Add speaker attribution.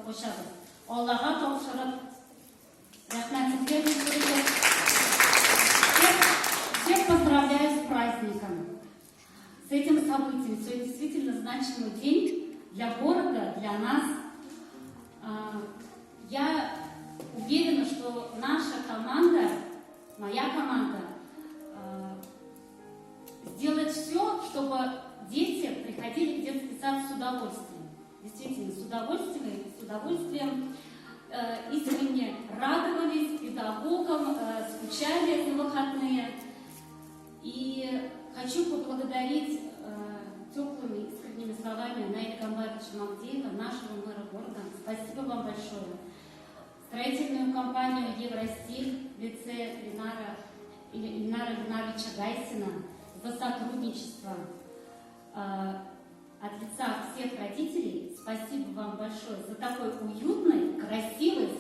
Speaker 1: қошабыз. Аллаға тапшырып, рахмет сіздерге. Всех поздравляю с праздником, с этим событием. Сегодня действительно значимый день для города, для нас. Я уверена, что наша команда, моя команда, сделает все, чтобы дети приходили в детский сад с удовольствием. Действительно, с удовольствием искренне радовались педагогам, скучали на выходные. И хочу поблагодарить теплыми, искренними словами Наиля Гамбаровича Магдеева, нашего мэра города. Спасибо вам большое. Строительную компанию Евростиль в лице Ильнара Геннадьевича Гайсина за сотрудничество. От лица всех родителей спасибо вам большое за такой уютный, красивый,